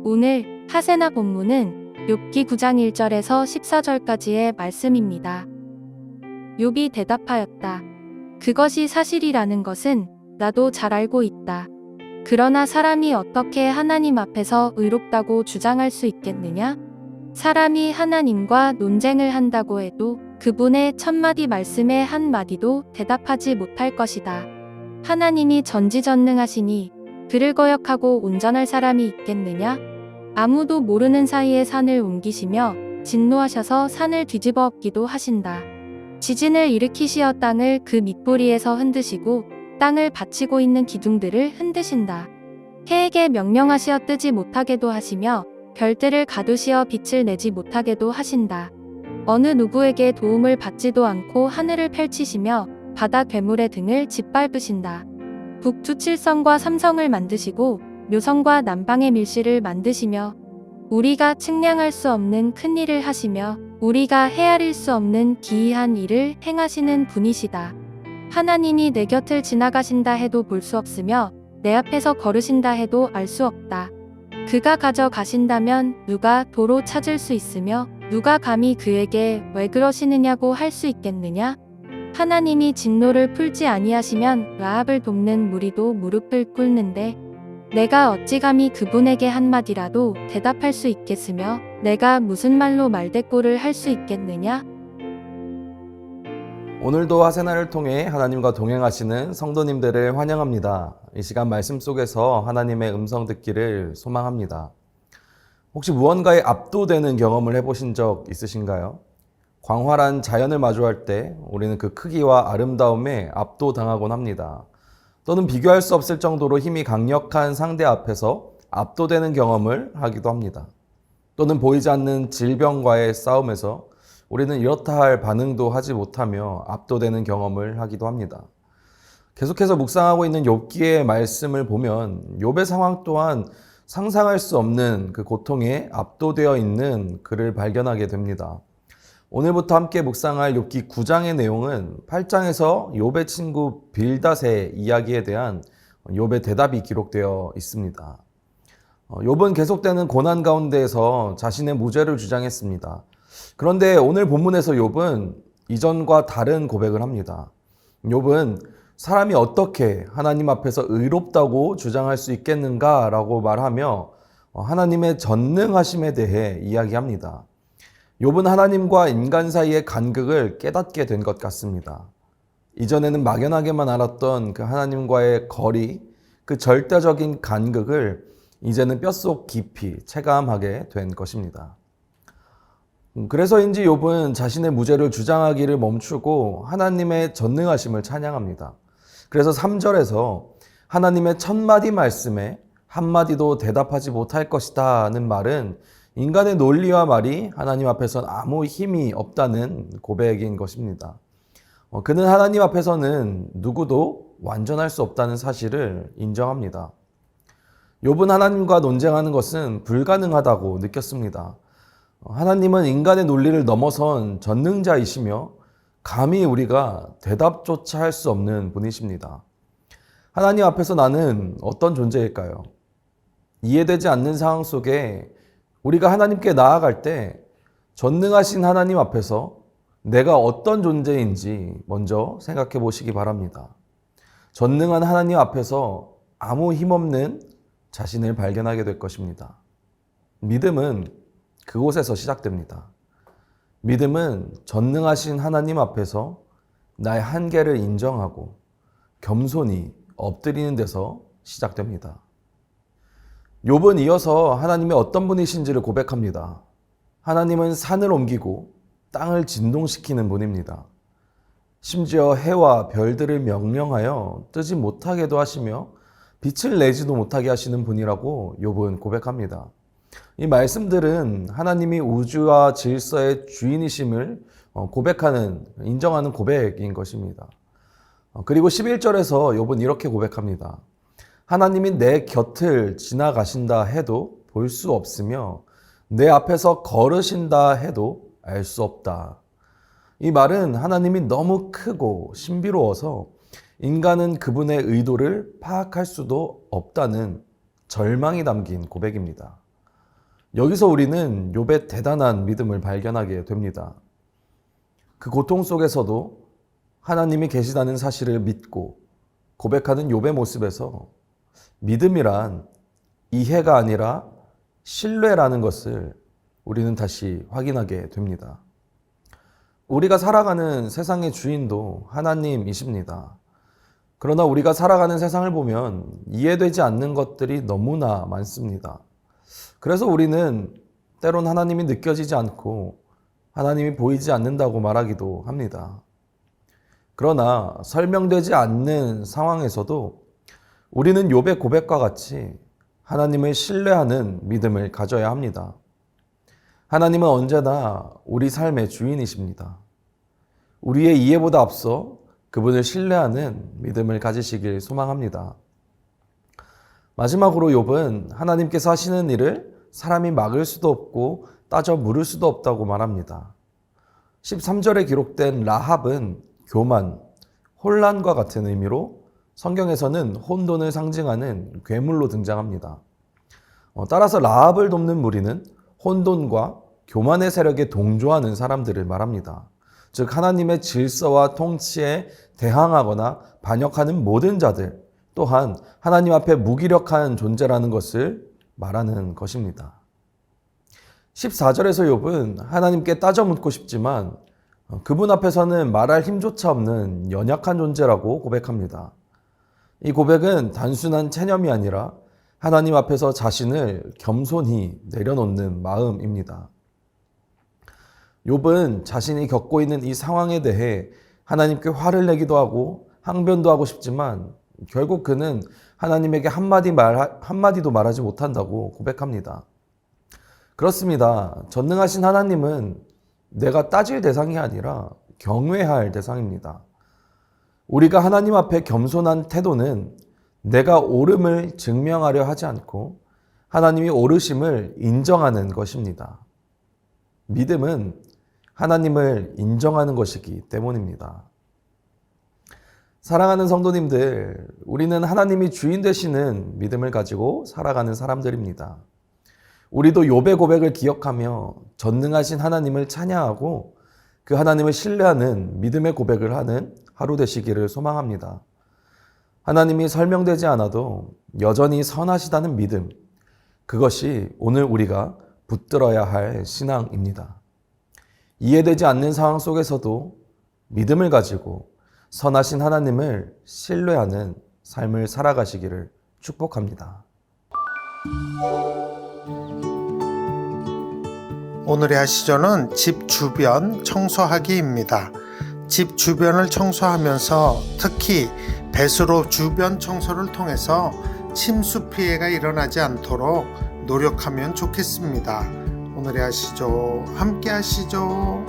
오늘 하세나 본문은 욥기 9장 1절에서 14절까지의 말씀입니다. 욥이 대답하였다. 그것이 사실이라는 것은 나도 잘 알고 있다. 그러나 사람이 어떻게 하나님 앞에서 의롭다고 주장할 수 있겠느냐? 사람이 하나님과 논쟁을 한다고 해도 그분의 천마디 말씀에 한마디도 대답하지 못할 것이다. 하나님이 전지전능하시니 그를 거역하고 온전할 사람이 있겠느냐? 아무도 모르는 사이에 산을 옮기시며 진노하셔서 산을 뒤집어 엎기도 하신다. 지진을 일으키시어 땅을 그 밑보리에서 흔드시고 땅을 받치고 있는 기둥들을 흔드신다. 해에게 명령하시어 뜨지 못하게도 하시며 별들을 가두시어 빛을 내지 못하게도 하신다. 어느 누구에게 도움을 받지도 않고 하늘을 펼치시며 바다 괴물의 등을 짓밟으신다. 북두 7성과 3성을 만드시고 묘성과 남방의 밀실을 만드시며 우리가 측량할 수 없는 큰 일을 하시며 우리가 헤아릴 수 없는 기이한 일을 행하시는 분이시다. 하나님이 내 곁을 지나가신다 해도 볼 수 없으며 내 앞에서 걸으신다 해도 알 수 없다. 그가 가져가신다면 누가 도로 찾을 수 있으며 누가 감히 그에게 왜 그러시느냐고 할 수 있겠느냐? 하나님이 진노를 풀지 아니하시면 라합을 돕는 무리도 무릎을 꿇는데 내가 어찌 감히 그분에게 한마디라도 대답할 수 있겠으며 내가 무슨 말로 말대꾸를 할 수 있겠느냐? 오늘도 하세나를 통해 하나님과 동행하시는 성도님들을 환영합니다. 이 시간 말씀 속에서 하나님의 음성 듣기를 소망합니다. 혹시 무언가에 압도되는 경험을 해보신 적 있으신가요? 광활한 자연을 마주할 때 우리는 그 크기와 아름다움에 압도당하곤 합니다. 또는 비교할 수 없을 정도로 힘이 강력한 상대 앞에서 압도되는 경험을 하기도 합니다. 또는 보이지 않는 질병과의 싸움에서 우리는 이렇다 할 반응도 하지 못하며 압도되는 경험을 하기도 합니다. 계속해서 묵상하고 있는 욥기의 말씀을 보면 욥의 상황 또한 상상할 수 없는 그 고통에 압도되어 있는 그를 발견하게 됩니다. 오늘부터 함께 묵상할 욥기 9장의 내용은 8장에서 욥의 친구 빌닷의 이야기에 대한 욥의 대답이 기록되어 있습니다. 욥은 계속되는 고난 가운데에서 자신의 무죄를 주장했습니다. 그런데 오늘 본문에서 욥은 이전과 다른 고백을 합니다. 욥은 사람이 어떻게 하나님 앞에서 의롭다고 주장할 수 있겠는가라고 말하며 하나님의 전능하심에 대해 이야기합니다. 욥은 하나님과 인간 사이의 간극을 깨닫게 된 것 같습니다. 이전에는 막연하게만 알았던 그 하나님과의 거리, 그 절대적인 간극을 이제는 뼛속 깊이 체감하게 된 것입니다. 그래서인지 욥은 자신의 무죄를 주장하기를 멈추고 하나님의 전능하심을 찬양합니다. 그래서 3절에서 하나님의 천마디 말씀에 한마디도 대답하지 못할 것이다는 말은 인간의 논리와 말이 하나님 앞에서는 아무 힘이 없다는 고백인 것입니다. 그는 하나님 앞에서는 누구도 완전할 수 없다는 사실을 인정합니다. 욥은 하나님과 논쟁하는 것은 불가능하다고 느꼈습니다. 하나님은 인간의 논리를 넘어선 전능자이시며 감히 우리가 대답조차 할 수 없는 분이십니다. 하나님 앞에서 나는 어떤 존재일까요? 이해되지 않는 상황 속에 우리가 하나님께 나아갈 때 전능하신 하나님 앞에서 내가 어떤 존재인지 먼저 생각해 보시기 바랍니다. 전능한 하나님 앞에서 아무 힘없는 자신을 발견하게 될 것입니다. 믿음은 그곳에서 시작됩니다. 믿음은 전능하신 하나님 앞에서 나의 한계를 인정하고 겸손히 엎드리는 데서 시작됩니다. 욥은 이어서 하나님의 어떤 분이신지를 고백합니다. 하나님은 산을 옮기고 땅을 진동시키는 분입니다. 심지어 해와 별들을 명령하여 뜨지 못하게도 하시며 빛을 내지도 못하게 하시는 분이라고 욥은 고백합니다. 이 말씀들은 하나님이 우주와 질서의 주인이심을 고백하는, 인정하는 고백인 것입니다. 그리고 11절에서 욥은 이렇게 고백합니다. 하나님이 내 곁을 지나가신다 해도 볼 수 없으며 내 앞에서 걸으신다 해도 알 수 없다. 이 말은 하나님이 너무 크고 신비로워서 인간은 그분의 의도를 파악할 수도 없다는 절망이 담긴 고백입니다. 여기서 우리는 욥의 대단한 믿음을 발견하게 됩니다. 그 고통 속에서도 하나님이 계시다는 사실을 믿고 고백하는 욥의 모습에서 믿음이란 이해가 아니라 신뢰라는 것을 우리는 다시 확인하게 됩니다. 우리가 살아가는 세상의 주인도 하나님이십니다. 그러나 우리가 살아가는 세상을 보면 이해되지 않는 것들이 너무나 많습니다. 그래서 우리는 때론 하나님이 느껴지지 않고 하나님이 보이지 않는다고 말하기도 합니다. 그러나 설명되지 않는 상황에서도 우리는 욥의 고백과 같이 하나님을 신뢰하는 믿음을 가져야 합니다. 하나님은 언제나 우리 삶의 주인이십니다. 우리의 이해보다 앞서 그분을 신뢰하는 믿음을 가지시길 소망합니다. 마지막으로 욥은 하나님께서 하시는 일을 사람이 막을 수도 없고 따져 물을 수도 없다고 말합니다. 13절에 기록된 라합은 교만, 혼란과 같은 의미로 성경에서는 혼돈을 상징하는 괴물로 등장합니다. 따라서 라합을 돕는 무리는 혼돈과 교만의 세력에 동조하는 사람들을 말합니다. 즉 하나님의 질서와 통치에 대항하거나 반역하는 모든 자들, 또한 하나님 앞에 무기력한 존재라는 것을 말하는 것입니다. 14절에서 욥은 하나님께 따져 묻고 싶지만 그분 앞에서는 말할 힘조차 없는 연약한 존재라고 고백합니다. 이 고백은 단순한 체념이 아니라 하나님 앞에서 자신을 겸손히 내려놓는 마음입니다. 욥은 자신이 겪고 있는 이 상황에 대해 하나님께 화를 내기도 하고 항변도 하고 싶지만 결국 그는 하나님에게 한마디도 말하지 못한다고 고백합니다. 그렇습니다. 전능하신 하나님은 내가 따질 대상이 아니라 경외할 대상입니다. 우리가 하나님 앞에 겸손한 태도는 내가 옳음을 증명하려 하지 않고 하나님이 옳으심을 인정하는 것입니다. 믿음은 하나님을 인정하는 것이기 때문입니다. 사랑하는 성도님들, 우리는 하나님이 주인 되시는 믿음을 가지고 살아가는 사람들입니다. 우리도 욥의 고백을 기억하며 전능하신 하나님을 찬양하고 그 하나님을 신뢰하는 믿음의 고백을 하는 하루 되시기를 소망합니다. 하나님이 설명되지 않아도 여전히 선하시다는 믿음, 그것이 오늘 우리가 붙들어야 할 신앙입니다. 이해되지 않는 상황 속에서도 믿음을 가지고 선하신 하나님을 신뢰하는 삶을 살아가시기를 축복합니다. 오늘의 하시조는 집 주변 청소하기입니다. 집 주변을 청소하면서 특히 배수로 주변 청소를 통해서 침수 피해가 일어나지 않도록 노력하면 좋겠습니다. 오늘의 하시조 함께 하시죠.